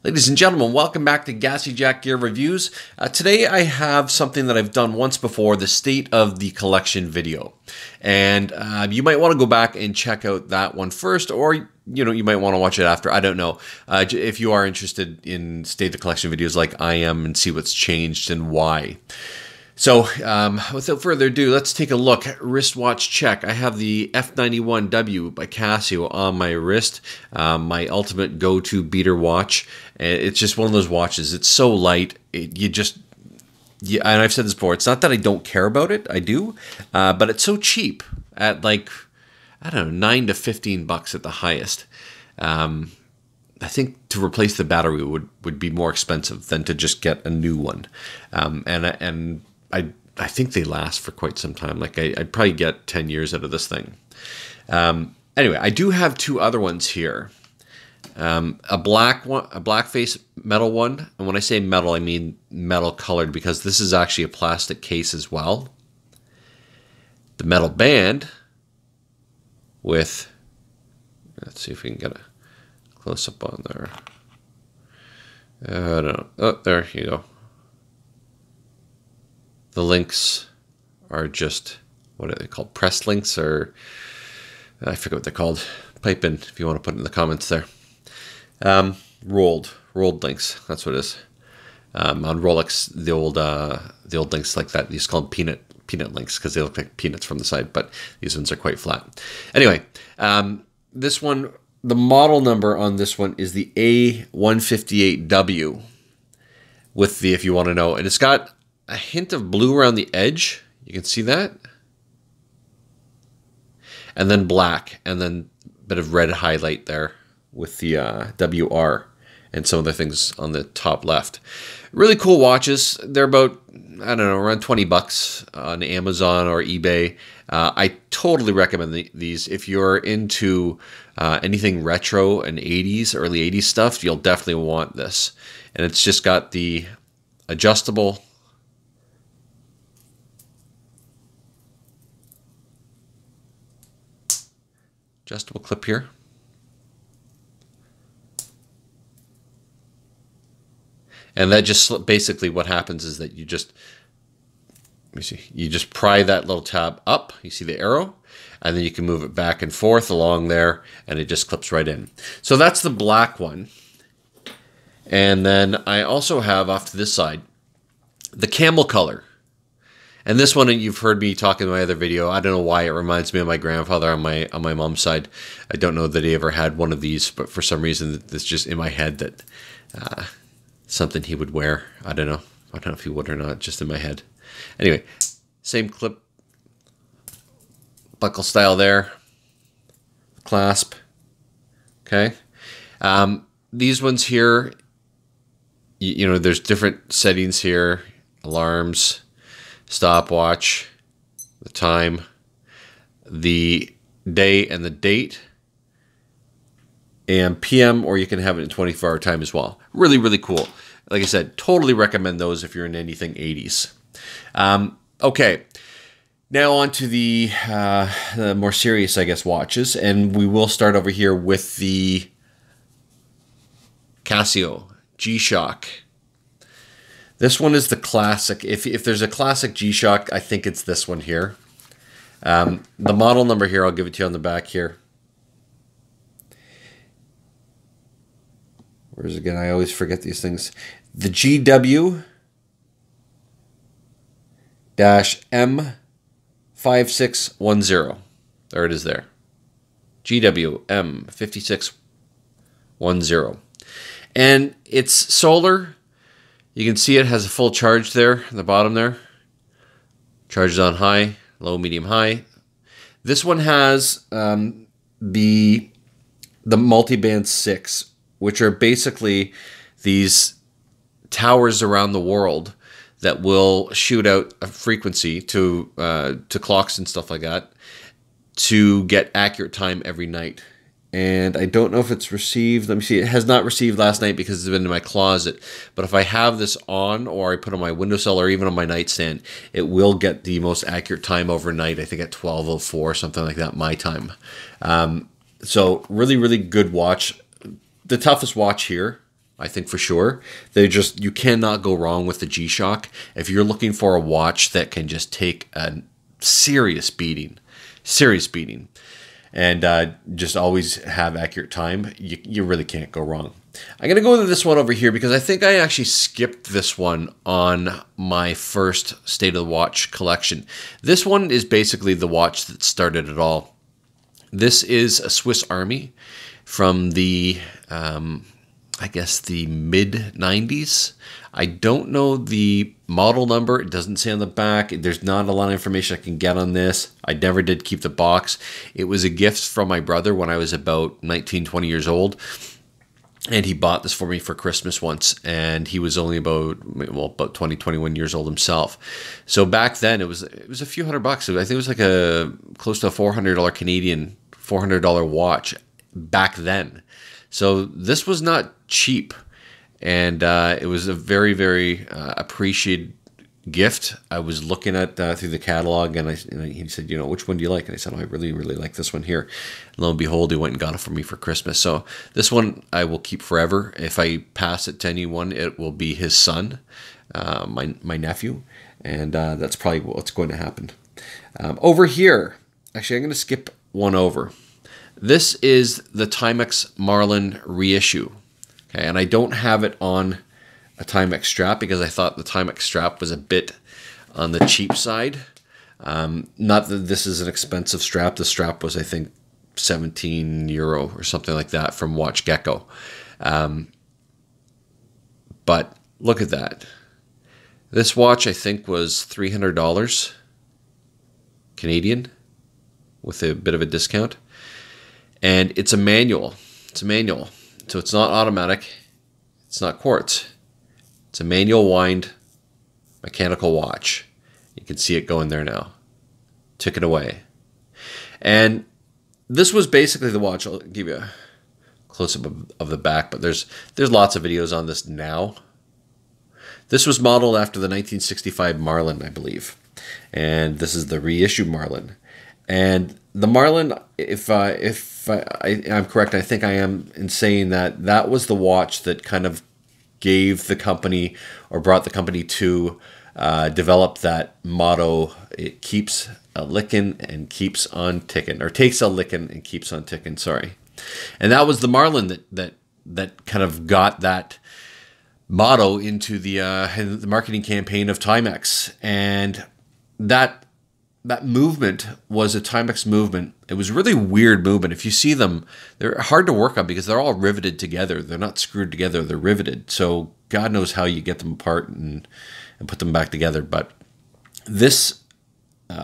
Ladies and gentlemen, welcome back to Gassy Jack Gear Reviews. Today I have something that I've done once before, the State of the Collection video. And you might want to go back and check out that one first, or you might want to watch it after. I don't know. If you are interested in State of the Collection videos like I am and see what's changed and why. So, without further ado, let's take a look. Wristwatch check. I have the F91W by Casio on my wrist, my ultimate go-to beater watch. It's just one of those watches. It's so light. And I've said this before, it's not that I don't care about it. I do. But it's so cheap at like, I don't know, $9 to $15 at the highest. I think to replace the battery would be more expensive than to just get a new one. I think they last for quite some time. Like I'd probably get 10 years out of this thing. Anyway, I do have two other ones here. A black one, a black face metal one. And when I say metal, I mean metal colored because this is actually a plastic case as well. The metal band with, let's see if we can get a close up on there. I don't know. Oh, there you go. The links are just, what are they called? Press links, or I forget what they're called. Pipe in if you want to put it in the comments there. Rolled links. That's what it is. On Rolex, the old links like that, these called peanut links because they look like peanuts from the side, but these ones are quite flat. Anyway, this one, the model number on this one is the A158W with the, if you want to know, and it's got a hint of blue around the edge. You can see that. And then black, and then a bit of red highlight there with the WR and some of the things on the top left. Really cool watches. They're about, I don't know, around $20 on Amazon or eBay. I totally recommend these. If you're into anything retro and 80s, early 80s stuff, you'll definitely want this. And it's just got the adjustable clip here. And that just basically what happens is that you just, let me see, you just pry that little tab up, you see the arrow, and then you can move it back and forth along there, and it just clips right in. So that's the black one. And then I also have off to this side, the Camel Color. And this one, you've heard me talk in my other video. I don't know why it reminds me of my grandfather on my mom's side. I don't know that he ever had one of these, but for some reason, it's just in my head that something he would wear. I don't know. I don't know if he would or not, just in my head. Anyway, same clip, buckle style there, clasp. Okay. These ones here, you know, there's different settings here, alarms, stopwatch, the time, the day and the date, AM, PM, or you can have it in 24-hour time as well. Really, really cool. Like I said, totally recommend those if you're in anything 80s. Okay, now on to the more serious, I guess, watches, and we will start over here with the Casio G-Shock. This one is the classic. If there's a classic G-Shock, I think it's this one here. The model number here, I'll give it to you on the back here. Where's it again? I always forget these things. The GW-M5610. There it is there. GW-M5610. And it's solar. You can see it has a full charge there at the bottom there. Charges on high, low, medium, high. This one has the multiband 6, which are basically these towers around the world that will shoot out a frequency to clocks and stuff like that to get accurate time every night. And I don't know if it's received. Let me see. It has not received last night because it's been in my closet. But if I have this on, or I put on my windowsill, or even on my nightstand, it will get the most accurate time overnight. I think at 12:04, something like that, my time. So really, really good watch. The toughest watch here I think for sure. You cannot go wrong with the G-Shock. If you're looking for a watch that can just take a serious beating, and just always have accurate time, you really can't go wrong. I'm going to go to this one over here because I think I actually skipped this one on my first State of the Watch collection. This one is basically the watch that started it all. This is a Swiss Army from the, I guess, the mid-90s. I don't know the model number. It doesn't say on the back. There's not a lot of information I can get on this. I never did keep the box. It was a gift from my brother when I was about 19, 20 years old. And he bought this for me for Christmas once. And he was only about 20, 21 years old himself. So back then, it was a few $100. I think it was like close to a $400 Canadian, $400 watch back then. So this was not cheap. And it was a very, very appreciated gift. I was looking at through the catalog, and he said, which one do you like? And I said, I really, really like this one here. And lo and behold, he went and got it for me for Christmas. So this one I will keep forever. If I pass it to anyone, it will be his son, my nephew, and that's probably what's going to happen. Over here, actually, I'm going to skip one over. This is the Timex Marlin Reissue. Okay, and I don't have it on a Timex strap because I thought the Timex strap was a bit on the cheap side. Not that this is an expensive strap. The strap was, I think, €17 or something like that from Watch Gecko. But look at that. This watch, I think, was $300 Canadian with a bit of a discount. And it's a manual. It's a manual. So it's not automatic. It's not quartz. It's a manual wind mechanical watch. You can see it going there now. Took it away. And this was basically the watch. I'll give you a close-up of the back, but there's lots of videos on this now. This was modeled after the 1965 Marlin, I believe. And this is the reissued Marlin. And the Marlin, if I'm correct, I think I am in saying that was the watch that kind of gave the company or brought the company to develop that motto, it keeps a licking and keeps on ticking, or takes a licking and keeps on ticking, sorry. And that was the Marlin that kind of got that motto into the marketing campaign of Timex. And that movement was a Timex movement. It was a really weird movement. If you see them, they're hard to work on because they're all riveted together. They're not screwed together, they're riveted. So God knows how you get them apart and put them back together. But this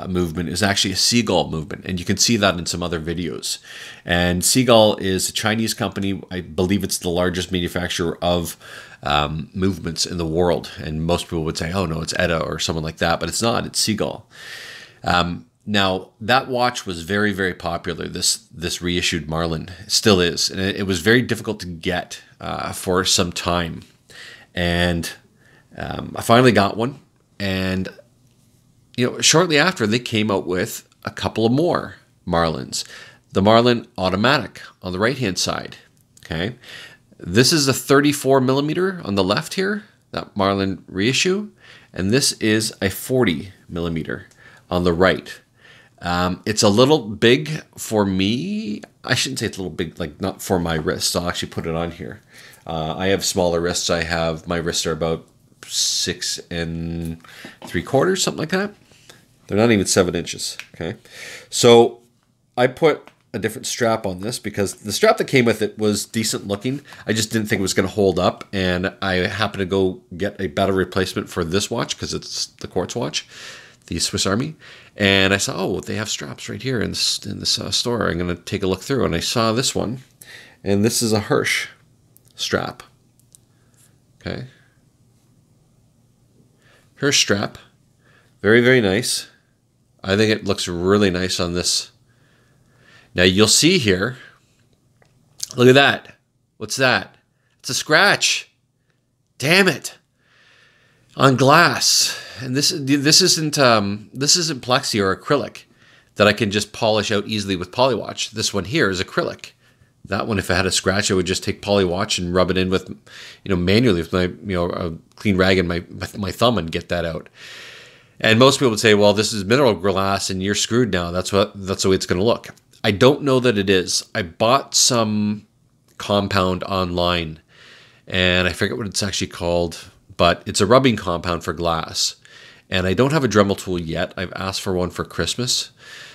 movement is actually a Seagull movement, and you can see that in some other videos. And Seagull is a Chinese company. I believe it's the largest manufacturer of movements in the world. And most people would say, oh no, it's Etta or someone like that, but it's not. It's Seagull. Now, that watch was very, very popular, this reissued Marlin. It still is. And it was very difficult to get for some time. And I finally got one. And, shortly after, they came out with a couple of more Marlins. The Marlin Automatic on the right-hand side. Okay, this is a 34 millimeter on the left here, that Marlin reissue. And this is a 40 millimeter on the right. It's a little big for me. I shouldn't say it's a little big, like not for my wrists. I'll actually put it on here. I have smaller wrists. My wrists are about 6 3/4, something like that. They're not even 7 inches. Okay, so I put a different strap on this because the strap that came with it was decent looking. I just didn't think it was going to hold up, and I happened to go get a better replacement for this watch because it's the quartz watch, the Swiss Army. And I saw, oh, they have straps right here in this store. I'm going to take a look through. And I saw this one. And this is a Hirsch strap. Okay. Hirsch strap. Very, very nice. I think it looks really nice on this. Now you'll see here. Look at that. What's that? It's a scratch. Damn it. On glass. And this isn't plexi or acrylic that I can just polish out easily with Polywash. This one here is acrylic. That one, if I had a scratch, I would just take poly watch and rub it in with, manually with my, a clean rag and my thumb and get that out. And most people would say, well, this is mineral glass and you're screwed now. That's the way it's going to look. I don't know that it is. I bought some compound online, and I forget what it's actually called, but it's a rubbing compound for glass. And I don't have a Dremel tool yet. I've asked for one for Christmas.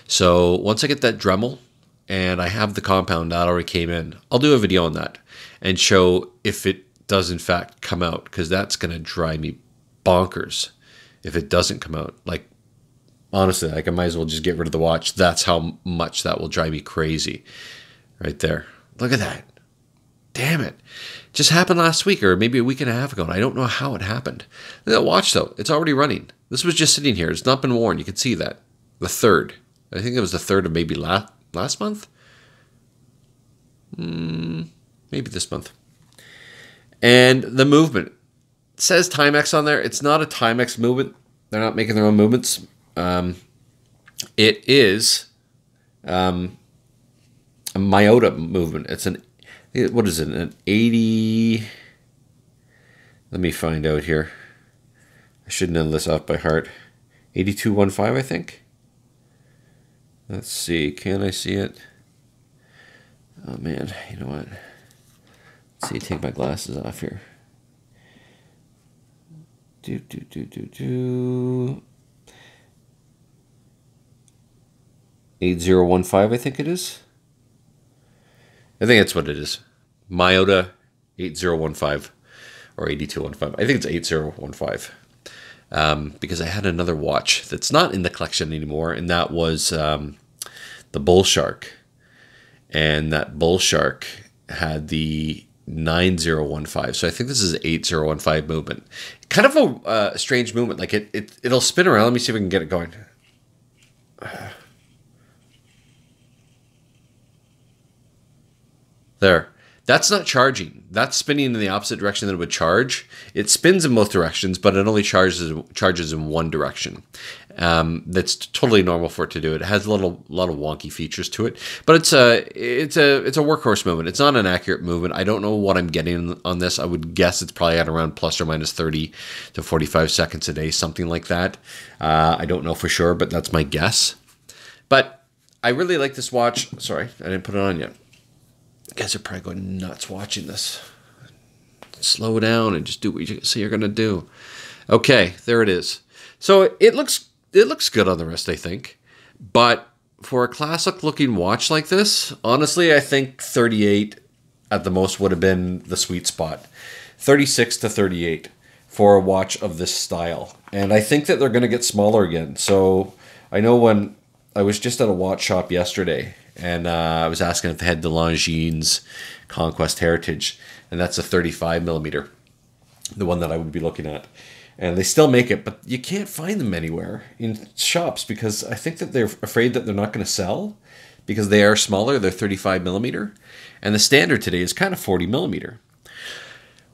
So once I get that Dremel and I have the compound that already came in, I'll do a video on that and show if it does in fact come out, because that's going to drive me bonkers if it doesn't come out. Like, honestly, like, I might as well just get rid of the watch. That's how much that will drive me crazy. Right there. Look at that. Damn it. Just happened last week, or maybe a week and a half ago, and I don't know how it happened. That watch, though, it's already running. This was just sitting here. It's not been worn. You can see that. The 3rd. I think it was the 3rd of maybe last month? Maybe this month. And the movement. It says Timex on there. It's not a Timex movement. They're not making their own movements. It is a Miyota movement. It's what is it? An 80. Let me find out here. I should know this off by heart. 8215, I think. Let's see. Can I see it? Oh man, you know what? Let's see. Take my glasses off here. 8015, I think it is. I think that's what it is. Miyota 8015 or 8215. I think it's 8015. Because I had another watch that's not in the collection anymore, and that was the Bull Shark. And that Bull Shark had the 9015. So I think this is 8015 movement. Kind of a strange movement. Like it'll spin around. Let me see if we can get it going. There. That's not charging. That's spinning in the opposite direction than it would charge. It spins in both directions, but it only charges in one direction. That's totally normal for it to do. It has a lot of wonky features to it, but it's a workhorse movement. It's not an accurate movement. I don't know what I'm getting on this. I would guess it's probably at around plus or minus 30 to 45 seconds a day, something like that. I don't know for sure, but that's my guess. But I really like this watch. Sorry, I didn't put it on yet. You guys are probably going nuts watching this. Slow down and just do what you say you're going to do. Okay, there it is. So it looks good on the wrist, I think. But for a classic looking watch like this, honestly, I think 38 at the most would have been the sweet spot. 36 to 38 for a watch of this style. And I think that they're going to get smaller again. So I know when I was just at a watch shop yesterday, and I was asking if they had the Longines Conquest Heritage, and that's a 35 millimeter, the one that I would be looking at. And they still make it, but you can't find them anywhere in shops because I think that they're afraid that they're not going to sell because they are smaller. They're 35 millimeter, and the standard today is kind of 40 millimeter.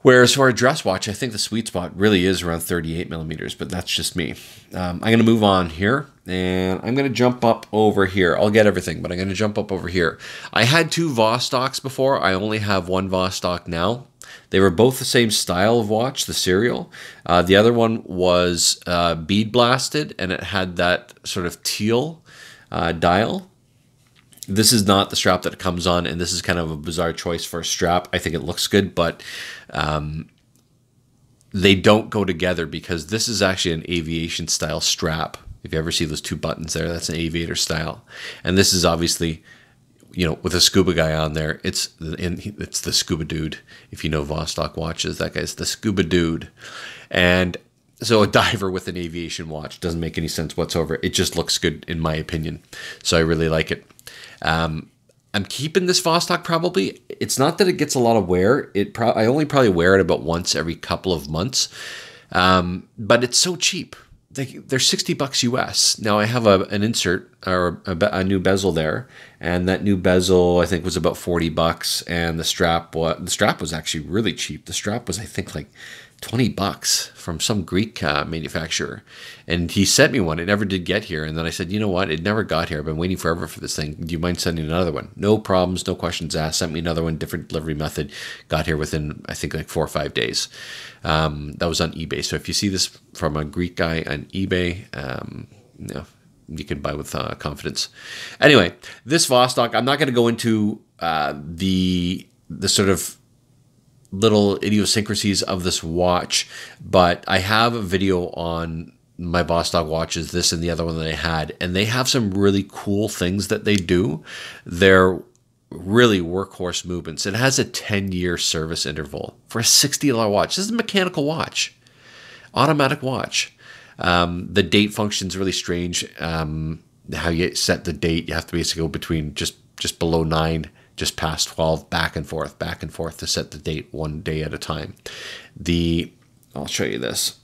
Whereas for a dress watch, I think the sweet spot really is around 38 millimeters, but that's just me. I'm going to move on here, and I'm going to jump up over here. I'll get everything, but I'm going to jump up over here. I had two Vostoks before. I only have one Vostok now. They were both the same style of watch, the serial. The other one was bead blasted, and it had that sort of teal dial. This is not the strap that it comes on, and this is kind of a bizarre choice for a strap. I think it looks good, but they don't go together because this is actually an aviation style strap. If you ever see those two buttons there, that's an aviator style. And this is obviously, you know, with a scuba guy on there. It's the scuba dude. If you know Vostok watches, that guy's the scuba dude. And so a diver with an aviation watch doesn't make any sense whatsoever. It just looks good in my opinion. So I really like it. I'm keeping this Vostok probably. It's not that it gets a lot of wear. I only probably wear it about once every couple of months. But it's so cheap. They're $60 US. Now I have an insert or a new bezel there, and that new bezel I think was about $40, and the strap was actually really cheap. The strap was, I think, like $20 from some Greek manufacturer, and he sent me one. It never did get here, and then I said, you know what, it never got here. I've been waiting forever for this thing. Do you mind sending another one? No problems, no questions asked. Sent me another one, different delivery method. Got here within, I think, like 4 or 5 days. That was on eBay. So if you see this from a Greek guy on eBay, you can buy with confidence. Anyway, this Vostok, I'm not going to go into the sort of little idiosyncrasies of this watch, but I have a video on my Vostok watches, this and the other one that I had, and they have some really cool things that they do. They're really workhorse movements. It has a 10-year service interval for a $60 watch. This is a mechanical watch, automatic watch. The date function is really strange. How you set the date, you have to basically go between just below 9, just past 12, back and forth to set the date one day at a time. I'll show you this.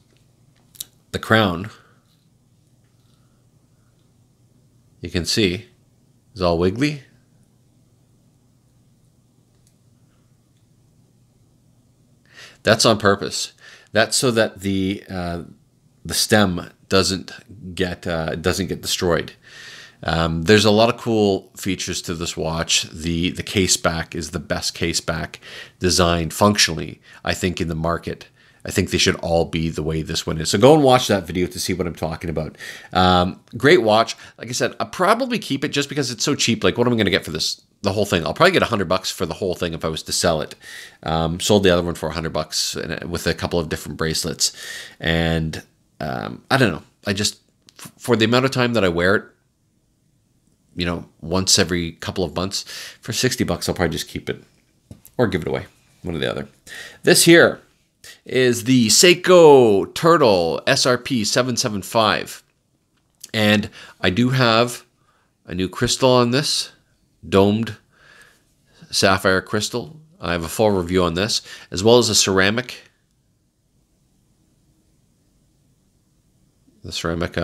The crown, you can see, is all wiggly. That's on purpose. That's so that the stem doesn't get destroyed. There's a lot of cool features to this watch. The case back is the best case back designed functionally, I think, in the market. I think they should all be the way this one is. So go and watch that video to see what I'm talking about. Great watch. Like I said, I'll probably keep it just because it's so cheap. Like, what am I going to get for this? The whole thing. I'll probably get $100 for the whole thing if I was to sell it. Sold the other one for $100 with a couple of different bracelets. And I don't know. I just, for the amount of time that I wear it, once every couple of months, for $60, I'll probably just keep it or give it away. One or the other. This here is the Seiko Turtle Srp 775. And I do have a new crystal on this, domed sapphire crystal. I have a full review on this, as well as a ceramic. The ceramic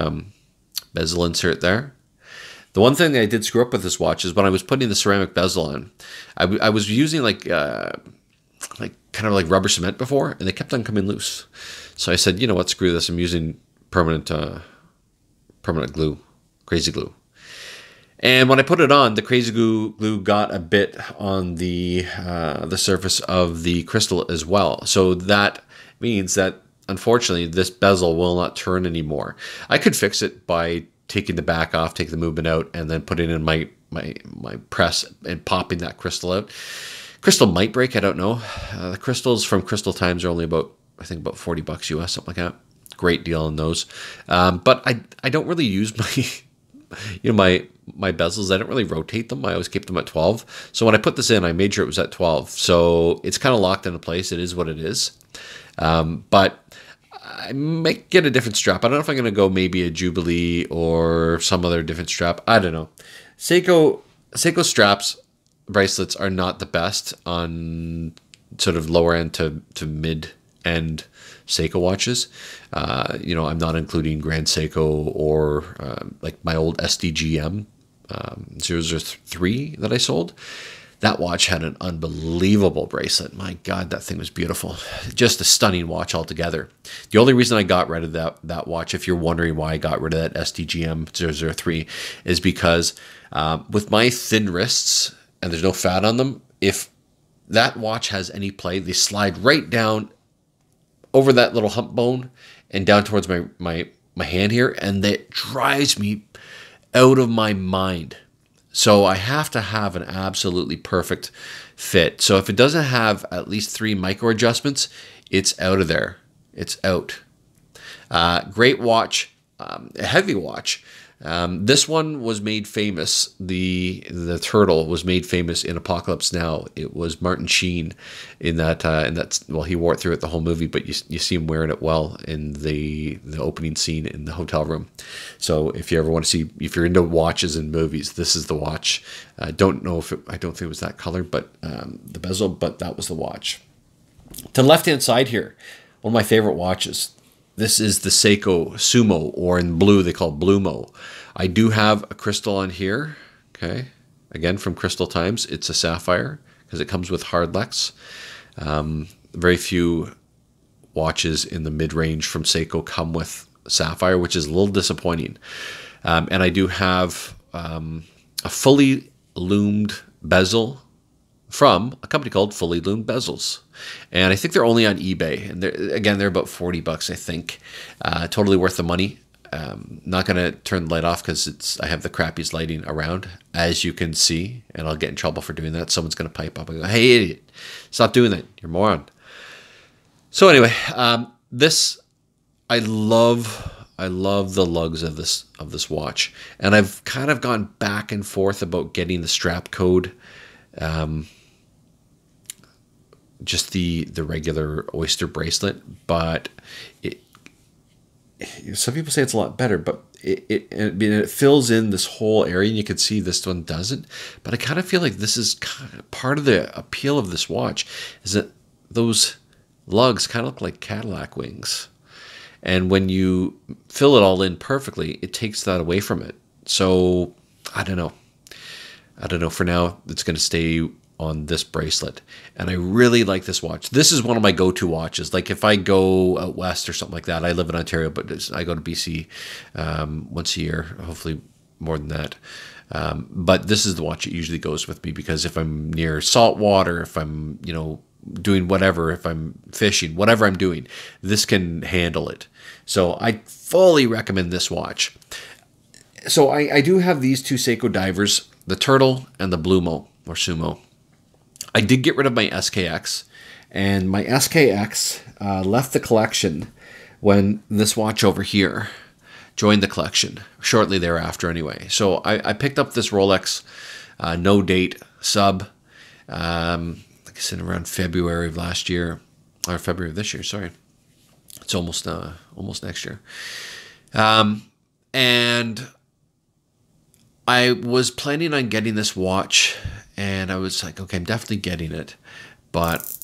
bezel insert there. The one thing that I did screw up with this watch is when I was putting the ceramic bezel on, I was using like kind of like rubber cement before, and they kept on coming loose. So I said, you know what, screw this. I'm using permanent glue, crazy glue. And when I put it on, the crazy glue got a bit on the surface of the crystal as well. So that means that, unfortunately, this bezel will not turn anymore. I could fix it by taking the back off, taking the movement out, and then putting in my press and popping that crystal out. Crystal might break, I don't know. The crystals from Crystal Times are only about, I think, about $40 US, something like that. Great deal on those. But I don't really use my bezels. I don't really rotate them. I always keep them at 12. So when I put this in, I made sure it was at 12. So it's kind of locked into place. It is what it is. But I might get a different strap. I don't know if I'm going to go maybe a Jubilee or some other different strap. I don't know. Seiko straps, bracelets are not the best on sort of lower end to mid end Seiko watches. I'm not including Grand Seiko or like my old SDGM 003 that I sold. That watch had an unbelievable bracelet. My God, that thing was beautiful. Just a stunning watch altogether. The only reason I got rid of that watch, if you're wondering why I got rid of that SDGM 003, is because with my thin wrists, and there's no fat on them, if that watch has any play, they slide right down over that little hump bone and down towards my hand here, and that drives me out of my mind. So I have to have an absolutely perfect fit. So if it doesn't have at least 3 micro adjustments, it's out of there. It's out. Great watch, a heavy watch. This one was made famous. The Turtle was made famous in Apocalypse Now. It was Martin Sheen in that. Well, he wore it throughout the whole movie, but you see him wearing it well in the opening scene in the hotel room. So if you ever want to see, if you're into watches and movies, this is the watch. I don't think it was that color, but the bezel, but that was the watch. To the left hand side here, one of my favorite watches. This is the Seiko Sumo, or in blue they call it Blumo. I do have a crystal on here, okay? Again, from Crystal Times. It's a sapphire because it comes with hardlex. Very few watches in the mid-range from Seiko come with sapphire, which is a little disappointing. And I do have a fully loomed bezel from a company called Fully Loomed Bezels. And I think they're only on eBay. And they're about 40 bucks, I think. Totally worth the money. Not going to turn the light off because I have the crappiest lighting around, as you can see. And I'll get in trouble for doing that. Someone's going to pipe up and go, "Hey, idiot, stop doing that. You're a moron." So anyway, this, I love the lugs of this watch. And I've kind of gone back and forth about getting the strap code. Just the regular oyster bracelet, but some people say it's a lot better, but it fills in this whole area, and you can see this one doesn't. But I kind of feel like this is kind of part of the appeal of this watch, is that those lugs kind of look like Cadillac wings, and when you fill it all in perfectly, it takes that away from it. So I don't know. For now, it's going to stay on this bracelet, and I really like this watch. This is one of my go-to watches. Like if I go out west or something like that, I live in Ontario, but I go to BC once a year, hopefully more than that. But this is the watch that usually goes with me, because if I'm near salt water, if I'm doing whatever, if I'm fishing, whatever I'm doing, this can handle it. So I fully recommend this watch. So I do have these two Seiko divers, the Turtle and the Blumo or Sumo. I did get rid of my SKX, and my SKX left the collection when this watch over here joined the collection, shortly thereafter anyway. So I picked up this Rolex no date sub, like I said, around February of last year, or February of this year, sorry. It's almost next year. And I was planning on getting this watch, and I was like, okay, I'm definitely getting it, but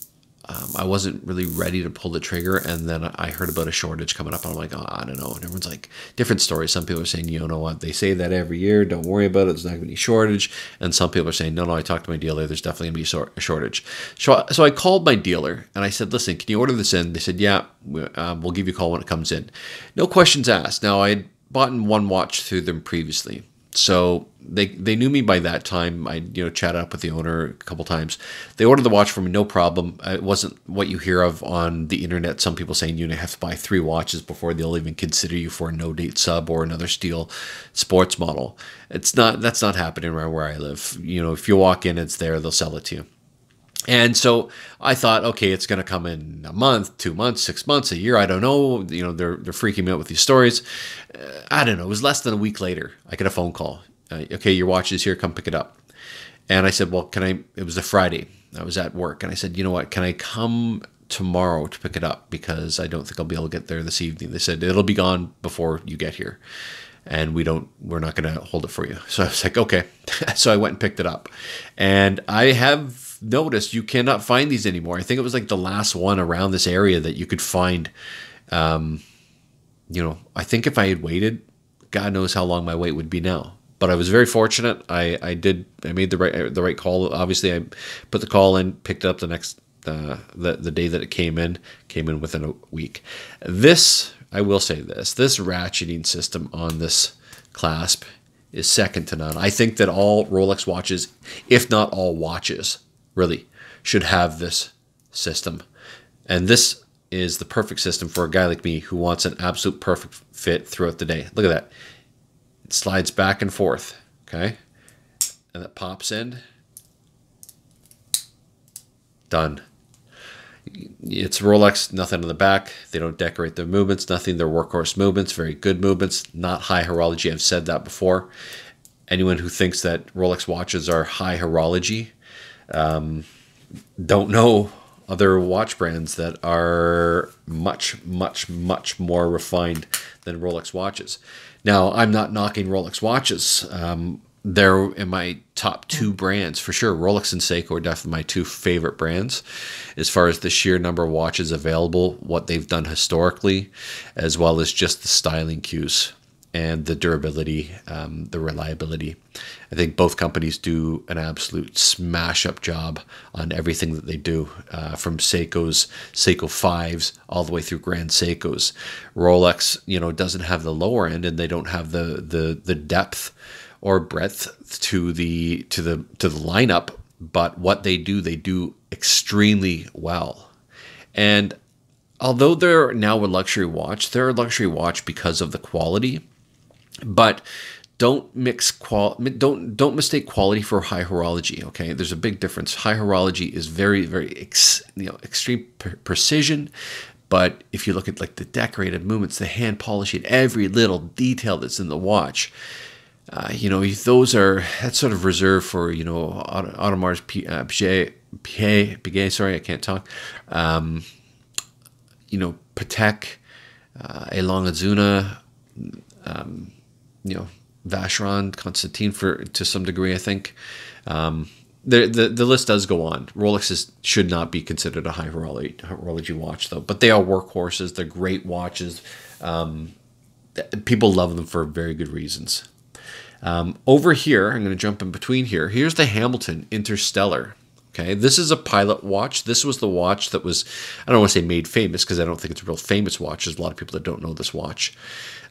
I wasn't really ready to pull the trigger. And then I heard about a shortage coming up, and I'm like, oh, I don't know. And everyone's like, different stories. Some people are saying, you know what, they say that every year, don't worry about it, there's not going to be a shortage. And some people are saying, no, I talked to my dealer, there's definitely going to be a shortage. So I called my dealer, and I said, listen, can you order this in? They said, yeah, we'll give you a call when it comes in. No questions asked. Now, I had bought one watch through them previously, so they knew me by that time. I chatted up with the owner a couple times. They ordered the watch for me, no problem. It wasn't what you hear of on the internet. Some people saying you have to buy 3 watches before they'll even consider you for a no date sub or another steel sports model. That's not happening around where I live. If you walk in, it's there. They'll sell it to you. And so I thought, okay, it's going to come in a month, 2 months, 6 months, a year. I don't know. They're freaking me out with these stories. I don't know. It was less than a week later. I get a phone call. Okay, your watch is here. Come pick it up. And I said, well, can I? It was a Friday. I was at work, and I said, you know what? Can I come tomorrow to pick it up, because I don't think I'll be able to get there this evening. They said it'll be gone before you get here, and we're not going to hold it for you. So I was like, okay. So I went and picked it up, and I have noticed you cannot find these anymore. I think it was like the last one around this area that you could find. I think if I had waited, God knows how long my wait would be now. But I was very fortunate. I made the right call. Obviously, I put the call in, picked it up the next the day that it came in within a week. This, I will say this ratcheting system on this clasp is second to none. I think that all Rolex watches, if not all watches, really should have this system. And this is the perfect system for a guy like me who wants an absolute perfect fit throughout the day. Look at that. It slides back and forth, okay? And it pops in. Done. It's Rolex, nothing on the back. They don't decorate their movements, nothing. They're workhorse movements, very good movements, not high horology. I've said that before. Anyone who thinks that Rolex watches are high horology don't know other watch brands that are much, much, much more refined than Rolex watches. Now, I'm not knocking Rolex watches. they're in my top two brands for sure. Rolex and Seiko are definitely my two favorite brands as far as the sheer number of watches available, what they've done historically, as well as just the styling cues and the durability, the reliability. I think both companies do an absolute smash-up job on everything that they do, from Seiko's Seiko 5s all the way through Grand Seikos. Rolex, doesn't have the lower end, and they don't have the depth or breadth to the lineup, but what they do extremely well. And although they're now a luxury watch, they're a luxury watch because of the quality. But don't mistake quality for high horology. Okay, there's a big difference. High horology is very, very extreme precision. But if you look at like the decorated movements, the hand polishing, every little detail that's in the watch, that's sort of reserved for Audemars Piguet. Sorry, I can't talk. Patek, a Longines, Vacheron, Constantine to some degree, I think. The list does go on. Rolex should not be considered a high horology watch, though. But they are workhorses. They're great watches. People love them for very good reasons. Over here, I'm going to jump in between here. Here's the Hamilton Interstellar. Okay, this is a pilot watch. This was the watch that was, I don't want to say made famous because I don't think it's a real famous watch. There's a lot of people that don't know this watch.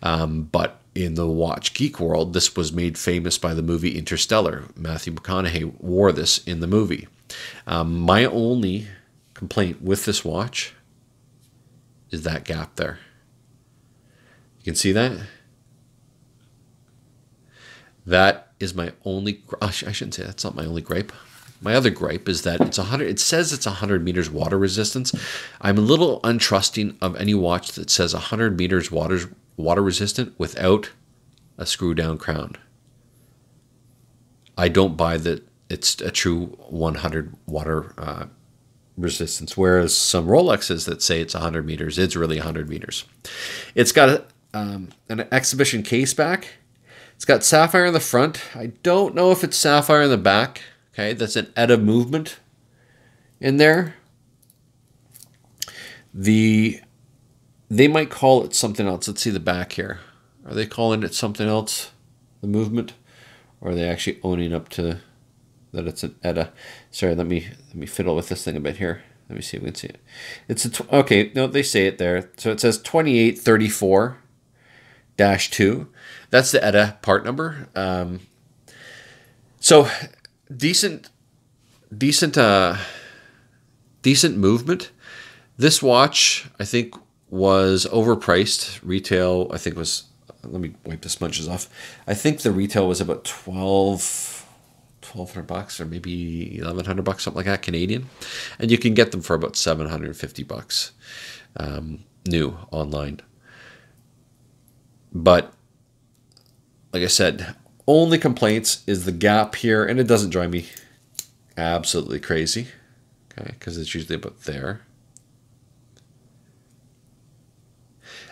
But in the watch geek world, this was made famous by the movie Interstellar. Matthew McConaughey wore this in the movie. My only complaint with this watch is that gap there. You can see that? That is my only, I shouldn't say that's not my only gripe. My other gripe is that it says it's 100 meters water resistance. I'm a little untrusting of any watch that says 100 meters water resistant without a screw down crown. I don't buy that it's a true 100 water resistance, whereas some Rolexes that say it's 100 meters, it's really 100 meters. It's got an exhibition case back. It's got sapphire in the front. I don't know if it's sapphire in the back. Okay, that's an ETA movement in there. They might call it something else. Let's see the back here. Are they calling it something else, the movement? Or are they actually owning up to that it's an ETA? Sorry, let me fiddle with this thing a bit here. Let me see if we can see it. It's okay, no, they say it there. So it says 2834-2. That's the ETA part number. So decent movement. This watch, I think, was overpriced. Retail, I think, was, let me wipe the smudges off. I think the retail was about $1,200 or maybe $1,100, something like that, Canadian. And you can get them for about $750 new online. But like I said, only complaints is the gap here, and it doesn't drive me absolutely crazy, okay, because it's usually about there.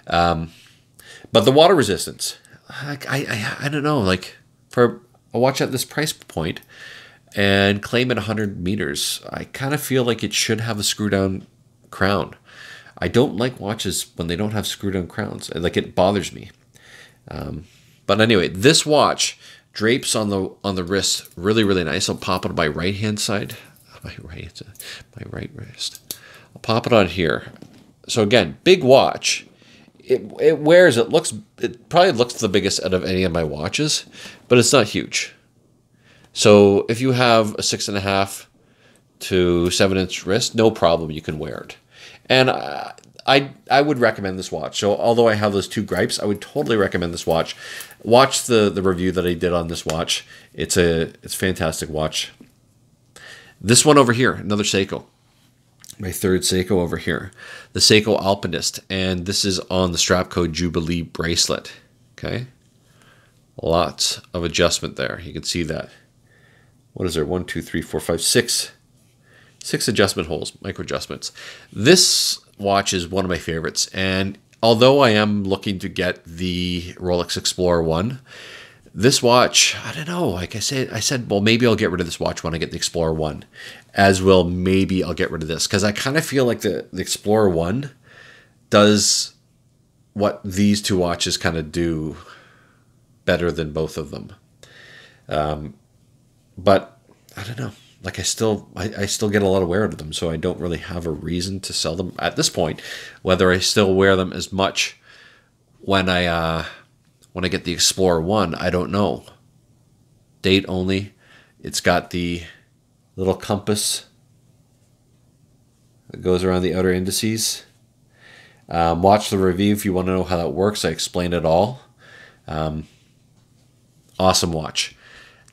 But the water resistance, I don't know, like for a watch at this price point and claim it 100 meters, I kind of feel like it should have a screw down crown. I don't like watches when they don't have screw down crowns. Like, it bothers me. But anyway, this watch drapes on the wrist really, really nice. I'll pop it on my right hand side, my right wrist. I'll pop it on here. So again, big watch. It wears. It probably looks the biggest out of any of my watches, but it's not huge. So if you have a 6.5 to 7 inch wrist, no problem, you can wear it. And I would recommend this watch. So although I have those two gripes, I would totally recommend this watch. Watch the review that I did on this watch. It's a fantastic watch. This one over here, another Seiko. My third Seiko over here. The Seiko Alpinist. And this is on the strap code Jubilee bracelet. Okay. Lots of adjustment there. You can see that. What is there? 1, 2, 3, 4, 5, 6. 6 adjustment holes, micro adjustments. This watch is one of my favorites, and although I am looking to get the Rolex Explorer 1, This watch, I don't know. Like I said, well, maybe I'll get rid of this watch when I get the Explorer 1. As well, maybe I'll get rid of this. Because I kind of feel like the Explorer 1 does what these two watches kind of do better than both of them. But I don't know. Like I still get a lot of wear out of them, so I don't really have a reason to sell them at this point. Whether I still wear them as much when I get the Explorer 1, I don't know. Date only. It's got the little compass that goes around the outer indices. Watch the review if you want to know how that works. I explain it all. Awesome watch.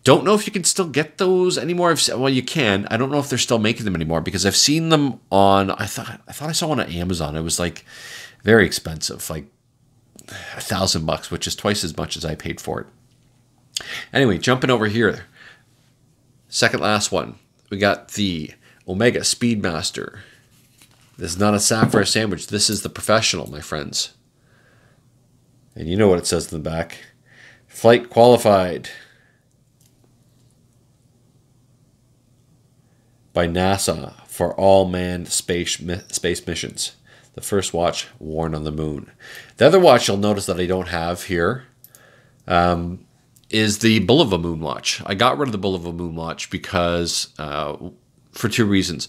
Don't know if you can still get those anymore. Well, you can. I don't know if they're still making them anymore because I've seen them on. I thought I saw one on Amazon. It was like very expensive, like $1,000, which is twice as much as I paid for it. Anyway, jumping over here. Second last one. We got the Omega Speedmaster. This is not a sapphire sandwich. This is the professional, my friends. And you know what it says in the back. Flight qualified by NASA for all manned space missions. The first watch worn on the moon. The other watch you'll notice that I don't have here is the Bulova moon watch. I got rid of the Bulova moon watch because for two reasons.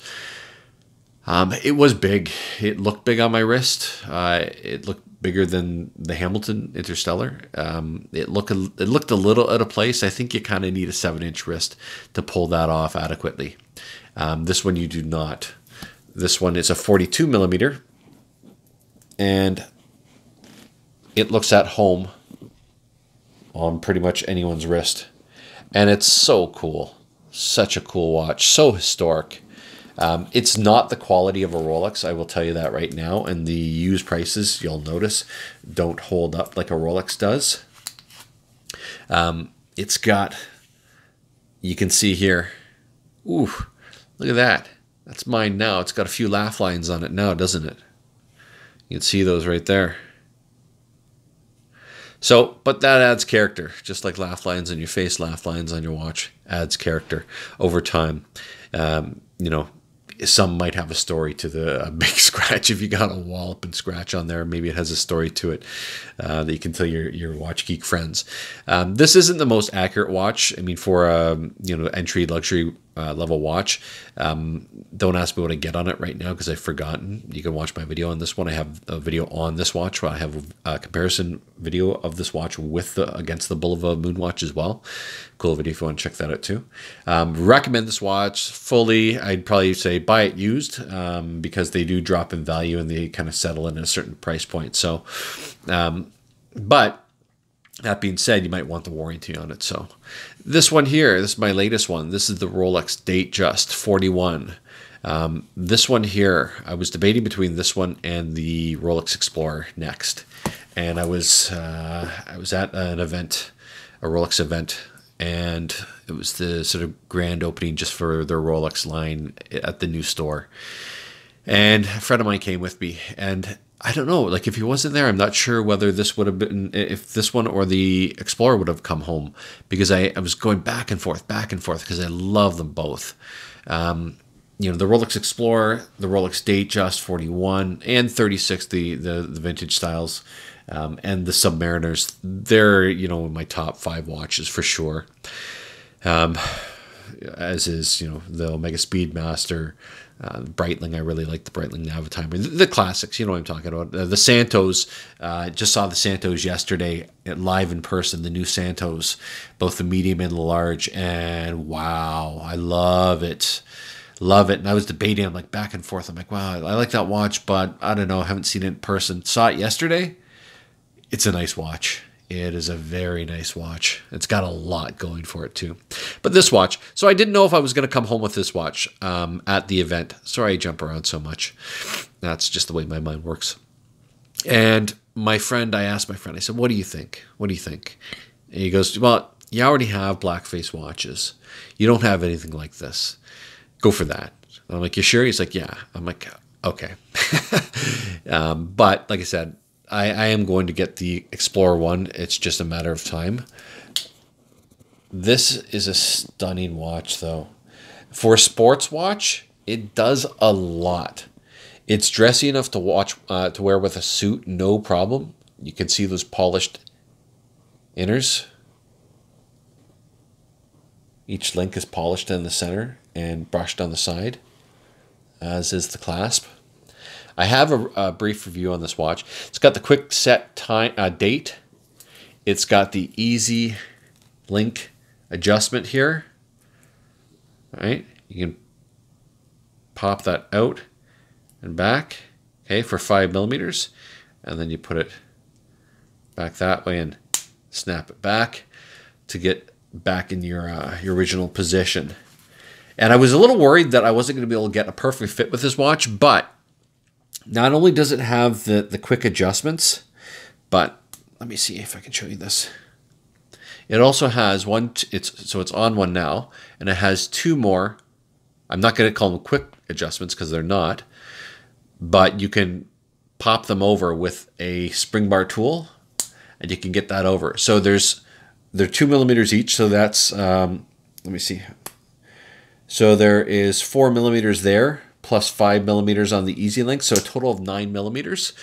It was big. It looked big on my wrist. It looked bigger than the Hamilton Interstellar. It looked a little out of place. I think you kind of need a 7-inch wrist to pull that off adequately. This one you do not. This one is a 42 millimeter, and it looks at home on pretty much anyone's wrist. And it's so cool. Such a cool watch. So historic. It's not the quality of a Rolex, I will tell you that right now. And the used prices, you'll notice, don't hold up like a Rolex does. It's got, you can see here, ooh, look at that. That's mine now. It's got a few laugh lines on it now, doesn't it? You can see those right there. So, but that adds character, just like laugh lines on your face, laugh lines on your watch adds character over time. You know, some might have a story to the big scratch. If you got a wallop and scratch on there, maybe it has a story to it that you can tell your watch geek friends. This isn't the most accurate watch. I mean, for a entry luxury level watch. Don't ask me what I get on it right now because I've forgotten. You can watch my video on this one. I have a video on this watch where I have a comparison video of this watch with against the Bulova moon watch as well. Cool video if you want to check that out too. Recommend this watch fully. I'd probably say buy it used because they do drop in value and they kind of settle in at a certain price point. So, but that being said, you might want the warranty on it. So this one here, this is my latest one. This is the Rolex Datejust 41. This one here, I was debating between this one and the Rolex Explorer next. And I was at an event, a Rolex event, and it was the sort of grand opening just for their Rolex line at the new store. And a friend of mine came with me, and I don't know, like if he wasn't there, I'm not sure whether this would have been, if this one or the Explorer would have come home, because I was going back and forth because I love them both. The Rolex Explorer, the Rolex Datejust 41 and 36, the vintage styles, and the Submariners, they're, in my top 5 watches for sure. As is, the Omega Speedmaster, Breitling. I really like the Breitling Navitimer. The classics, you know what I'm talking about. The Santos, just saw the Santos yesterday live in person, the new Santos, both the medium and the large, and wow, I love it. Love it. And I was debating, I'm like back and forth. I'm like, wow, I like that watch, but I don't know, I haven't seen it in person. Saw it yesterday. It's a nice watch. It is a very nice watch. It's got a lot going for it too. But this watch, so I didn't know if I was going to come home with this watch at the event. Sorry I jump around so much. That's just the way my mind works. And I asked my friend, I said, what do you think? What do you think? And he goes, well, you already have black face watches. You don't have anything like this. Go for that. And I'm like, you sure? He's like, yeah. I'm like, okay. But like I said, I am going to get the Explorer one. It's just a matter of time. This is a stunning watch, though. For a sports watch, it does a lot. It's dressy enough to wear with a suit, no problem. You can see those polished inners. Each link is polished in the center and brushed on the side, as is the clasp. I have a brief review on this watch. It's got the quick set time date. It's got the easy link adjustment here. All right, you can pop that out and back, okay, for 5 millimeters, and then you put it back that way and snap it back to get back in your original position. And I was a little worried that I wasn't going to be able to get a perfect fit with this watch, but not only does it have the quick adjustments, but let me see if I can show you this. It also has it's on one now, and it has two more. I'm not going to call them quick adjustments because they're not, but you can pop them over with a spring bar tool, and you can get that over. So they're 2 millimeters each. So that's let me see. So there is 4 millimeters there, plus 5 millimeters on the easy link. So a total of 9 millimeters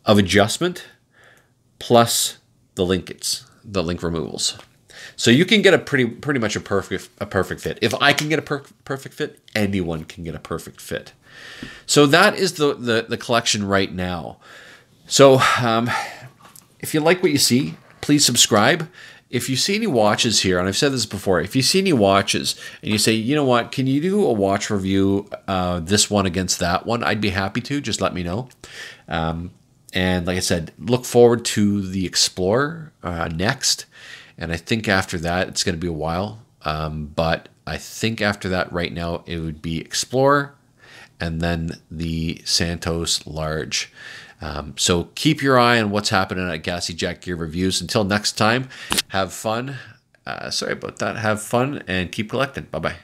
of adjustment, plus the link removals. So you can get a pretty much a perfect fit. If I can get a perfect fit, anyone can get a perfect fit. So that is the collection right now. So if you like what you see, please subscribe. If you see any watches here, and I've said this before, if you see any watches and you say, you know what, can you do a watch review, this one against that one? I'd be happy to. Just let me know. And like I said, look forward to the Explorer next. And I think after that, it's going to be a while. But I think after that, right now, it would be Explorer and then the Santos Large. So keep your eye on what's happening at Casio Jack Gear Reviews. Until next time, have fun. Sorry about that. Have fun and keep collecting. Bye-bye.